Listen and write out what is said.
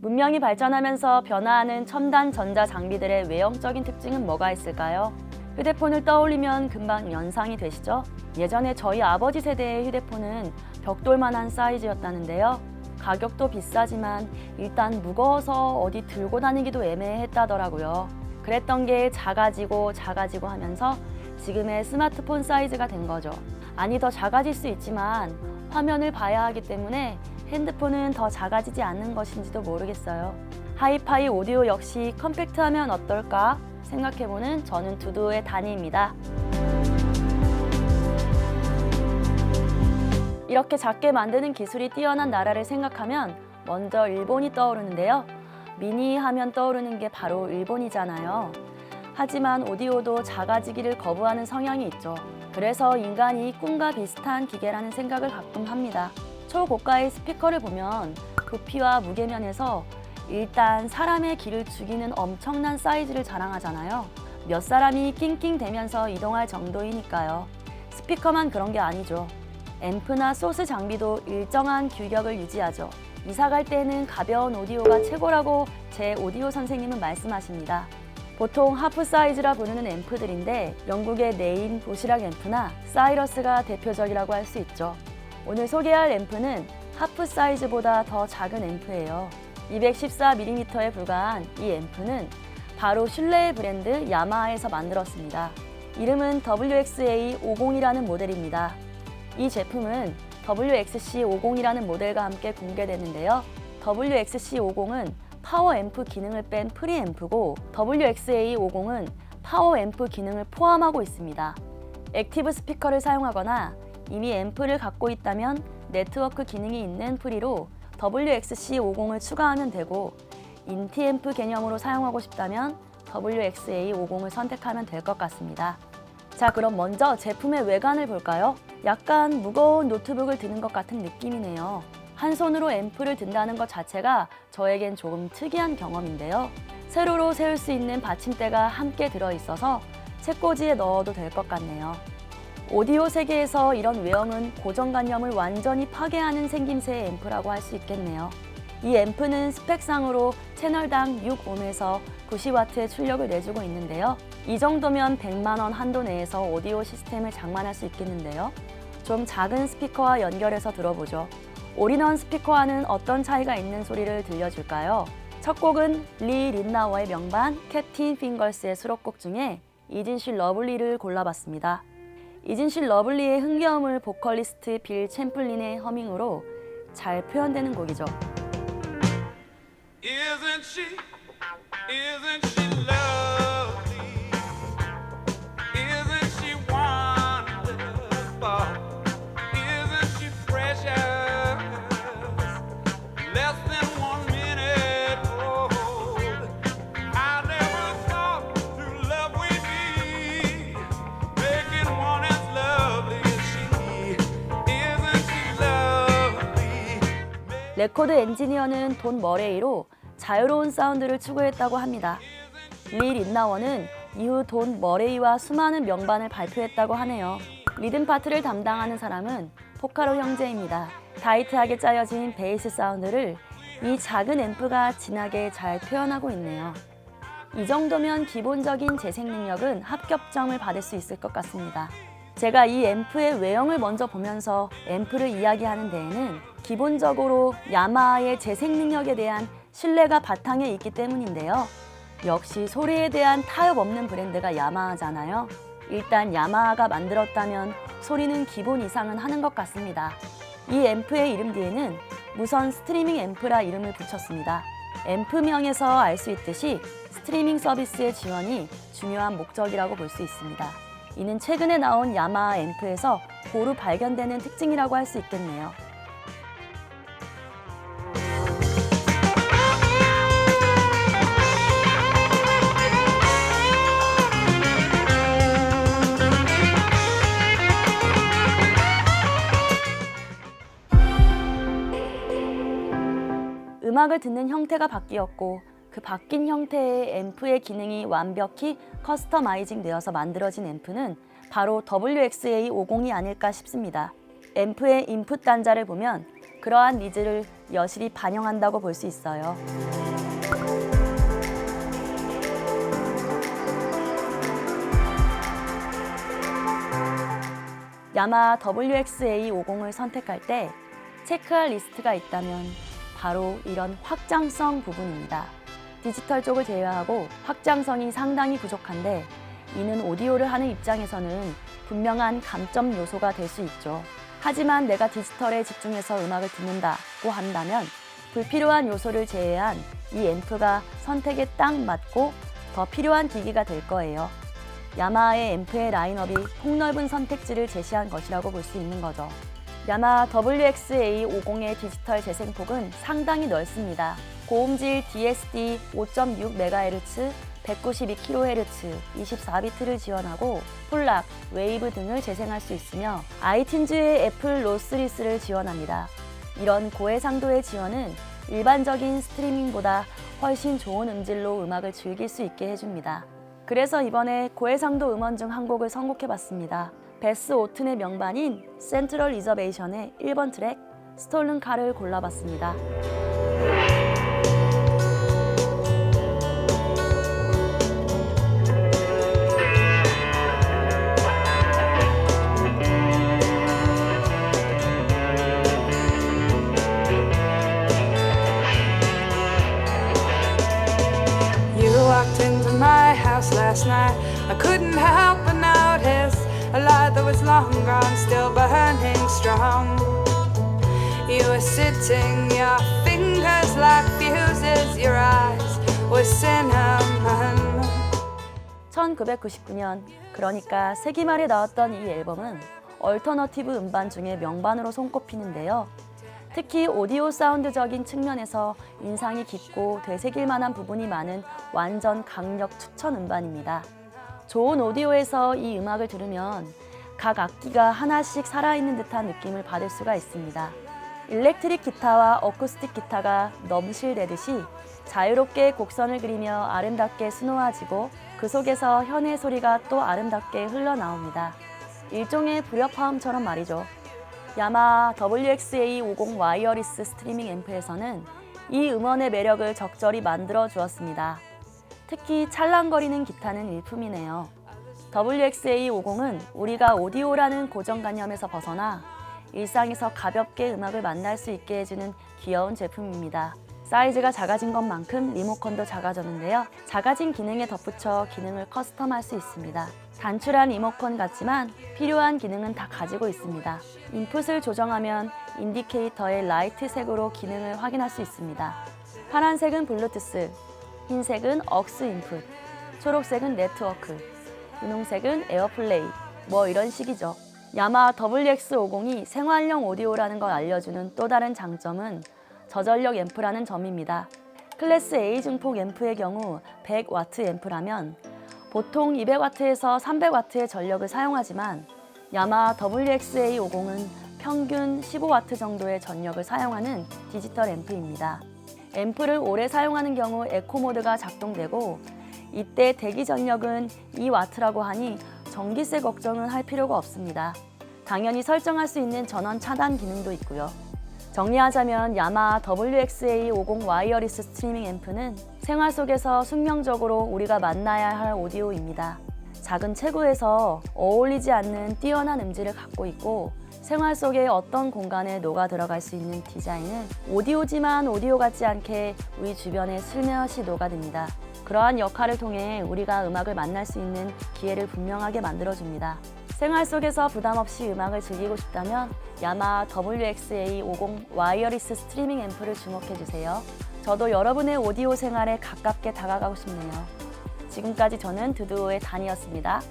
문명이 발전하면서 변화하는 첨단 전자 장비들의 외형적인 특징은 뭐가 있을까요? 휴대폰을 떠올리면 금방 연상이 되시죠? 예전에 저희 아버지 세대의 휴대폰은 벽돌만한 사이즈였다는데요. 가격도 비싸지만 일단 무거워서 어디 들고 다니기도 애매했다더라고요. 그랬던 게 작아지고 하면서 지금의 스마트폰 사이즈가 된 거죠. 아니, 더 작아질 수 있지만 화면을 봐야 하기 때문에 핸드폰은 더 작아지지 않는 것인지도 모르겠어요. 하이파이 오디오 역시 컴팩트하면 어떨까 생각해보는 저는 두두의 단위입니다. 이렇게 작게 만드는 기술이 뛰어난 나라를 생각하면 먼저 일본이 떠오르는데요. 미니 하면 떠오르는 게 바로 일본이잖아요. 하지만 오디오도 작아지기를 거부하는 성향이 있죠. 그래서 인간이 꿈과 비슷한 기계라는 생각을 가끔 합니다. 초고가의 스피커를 보면 부피와 무게면에서 일단 사람의 귀를 죽이는 엄청난 사이즈를 자랑하잖아요. 몇 사람이 낑낑대면서 이동할 정도이니까요. 스피커만 그런 게 아니죠. 앰프나 소스 장비도 일정한 규격을 유지하죠. 이사 갈 때는 가벼운 오디오가 최고라고 제 오디오 선생님은 말씀하십니다. 보통 하프 사이즈라 부르는 앰프들인데 영국의 네임 도시락 앰프나 사이러스가 대표적이라고 할 수 있죠. 오늘 소개할 앰프는 하프 사이즈보다 더 작은 앰프예요. 214mm에 불과한 이 앰프는 바로 신뢰의 브랜드 야마하에서 만들었습니다. 이름은 WXA50이라는 모델입니다. 이 제품은 WXC50이라는 모델과 함께 공개됐는데요. WXC50은 파워 앰프 기능을 뺀 프리앰프고 WXA50은 파워 앰프 기능을 포함하고 있습니다. 액티브 스피커를 사용하거나 이미 앰프를 갖고 있다면 네트워크 기능이 있는 프리로 WXC50을 추가하면 되고 인티 앰프 개념으로 사용하고 싶다면 WXA50을 선택하면 될 것 같습니다. 자, 그럼 먼저 제품의 외관을 볼까요? 약간 무거운 노트북을 드는 것 같은 느낌이네요. 한 손으로 앰프를 든다는 것 자체가 저에겐 조금 특이한 경험인데요. 세로로 세울 수 있는 받침대가 함께 들어있어서 책꽂이에 넣어도 될 것 같네요. 오디오 세계에서 이런 외형은 고정관념을 완전히 파괴하는 생김새의 앰프라고 할 수 있겠네요. 이 앰프는 스펙상으로 채널당 6옴에서 90W의 출력을 내주고 있는데요. 이 정도면 100만 원 한도 내에서 오디오 시스템을 장만할 수 있겠는데요. 좀 작은 스피커와 연결해서 들어보죠. 올인원 스피커와는 어떤 차이가 있는 소리를 들려줄까요? 첫 곡은 리 린나워의 명반 캡틴 핑걸스의 수록곡 중에 이진실 러블리를 골라봤습니다. 이진실 러블리의 흥겨움을 보컬리스트 빌 챔플린의 허밍으로 잘 표현되는 곡이죠. Isn't she lovely? Isn't she wonderful? Isn't she precious? Less than 1 minute old. I never thought through love we'd be making one as lovely as she. Isn't she lovely? 레코드 엔지니어는 돈 머레이로 자유로운 사운드를 추구했다고 합니다. 리 린나워는 이후 돈 머레이와 수많은 명반을 발표했다고 하네요. 리듬 파트를 담당하는 사람은 포카로 형제입니다. 타이트하게 짜여진 베이스 사운드를 이 작은 앰프가 진하게 잘 표현하고 있네요. 이 정도면 기본적인 재생 능력은 합격점을 받을 수 있을 것 같습니다. 제가 이 앰프의 외형을 먼저 보면서 앰프를 이야기하는 데에는 기본적으로 야마하의 재생 능력에 대한 신뢰가 바탕에 있기 때문인데요. 역시 소리에 대한 타협 없는 브랜드가 야마하잖아요. 일단 야마하가 만들었다면 소리는 기본 이상은 하는 것 같습니다. 이 앰프의 이름 뒤에는 무선 스트리밍 앰프라 이름을 붙였습니다. 앰프명에서 알 수 있듯이 스트리밍 서비스의 지원이 중요한 목적이라고 볼 수 있습니다. 이는 최근에 나온 야마하 앰프에서 고루 발견되는 특징이라고 할 수 있겠네요. 음악을 듣는 형태가 바뀌었고 그 바뀐 형태의 앰프의 기능이 완벽히 커스터마이징 되어서 만들어진 앰프는 바로 WXA50이 아닐까 싶습니다. 앰프의 인풋 단자를 보면 그러한 니즈를 여실히 반영한다고 볼 수 있어요. 야마 WXA50을 선택할 때 체크할 리스트가 있다면 바로 이런 확장성 부분입니다. 디지털 쪽을 제외하고 확장성이 상당히 부족한데 이는 오디오를 하는 입장에서는 분명한 감점 요소가 될 수 있죠. 하지만 내가 디지털에 집중해서 음악을 듣는다고 한다면 불필요한 요소를 제외한 이 앰프가 선택에 딱 맞고 더 필요한 기기가 될 거예요. 야마하의 앰프의 라인업이 폭넓은 선택지를 제시한 것이라고 볼 수 있는 거죠. 야마 WXA50의 디지털 재생폭은 상당히 넓습니다. 고음질 DSD 5.6MHz, 192kHz, 24비트를 지원하고 폴락, 웨이브 등을 재생할 수 있으며 아이튠즈의 애플 로스리스를 지원합니다. 이런 고해상도의 지원은 일반적인 스트리밍보다 훨씬 좋은 음질로 음악을 즐길 수 있게 해줍니다. 그래서 이번에 고해상도 음원 중 한 곡을 선곡해봤습니다. 베스 오튼의 명반인 센트럴 리저베이션의 1번 트랙 스톨른 카를 골라봤습니다. Walked into my house last night. I couldn't help but notice a light that was long gone, still burning strong. You were sitting, your fingers like fuses, your eyes were cinnamon. 1999년, 그러니까 세기 말에 나왔던 이 앨범은 얼터너티브 음반 중에 명반으로 손꼽히는데요. 특히 오디오 사운드적인 측면에서 인상이 깊고 되새길 만한 부분이 많은 완전 강력 추천 음반입니다. 좋은 오디오에서 이 음악을 들으면 각 악기가 하나씩 살아있는 듯한 느낌을 받을 수가 있습니다. 일렉트릭 기타와 어쿠스틱 기타가 넘실대듯이 자유롭게 곡선을 그리며 아름답게 스노워지고 그 속에서 현의 소리가 또 아름답게 흘러나옵니다. 일종의 불협화음처럼 말이죠. 야마 WXA50 와이어리스 스트리밍 앰프에서는 이 음원의 매력을 적절히 만들어 주었습니다. 특히 찰랑거리는 기타는 일품이네요. WXA50은 우리가 오디오라는 고정관념에서 벗어나 일상에서 가볍게 음악을 만날 수 있게 해주는 귀여운 제품입니다. 사이즈가 작아진 것만큼 리모컨도 작아졌는데요. 작아진 기능에 덧붙여 기능을 커스텀할 수 있습니다. 단출한 리모컨 같지만 필요한 기능은 다 가지고 있습니다. 인풋을 조정하면 인디케이터의 라이트 색으로 기능을 확인할 수 있습니다. 파란색은 블루투스, 흰색은 억스 인풋, 초록색은 네트워크, 분홍색은 에어플레이, 뭐 이런 식이죠. 야마 WX50이 생활용 오디오라는 걸 알려주는 또 다른 장점은 저전력 앰프라는 점입니다. 클래스 A 중폭 앰프의 경우 100W 앰프라면 보통 200W에서 300W의 전력을 사용하지만 야마 WXA50은 평균 15W 정도의 전력을 사용하는 디지털 앰프입니다. 앰프를 오래 사용하는 경우 에코 모드가 작동되고 이때 대기 전력은 2W라고 하니 전기세 걱정은 할 필요가 없습니다. 당연히 설정할 수 있는 전원 차단 기능도 있고요. 정리하자면 야마 WXA50 와이어리스 스트리밍 앰프는 생활 속에서 숙명적으로 우리가 만나야 할 오디오입니다. 작은 체구에서 어울리지 않는 뛰어난 음질을 갖고 있고 생활 속의 어떤 공간에 녹아 들어갈 수 있는 디자인은 오디오지만 오디오 같지 않게 우리 주변에 슬며시 녹아듭니다. 그러한 역할을 통해 우리가 음악을 만날 수 있는 기회를 분명하게 만들어줍니다. 생활 속에서 부담 없이 음악을 즐기고 싶다면 야마 WXA50 와이어리스 스트리밍 앰프를 주목해주세요. 저도 여러분의 오디오 생활에 가깝게 다가가고 싶네요. 지금까지 저는 두두오의 단이었습니다.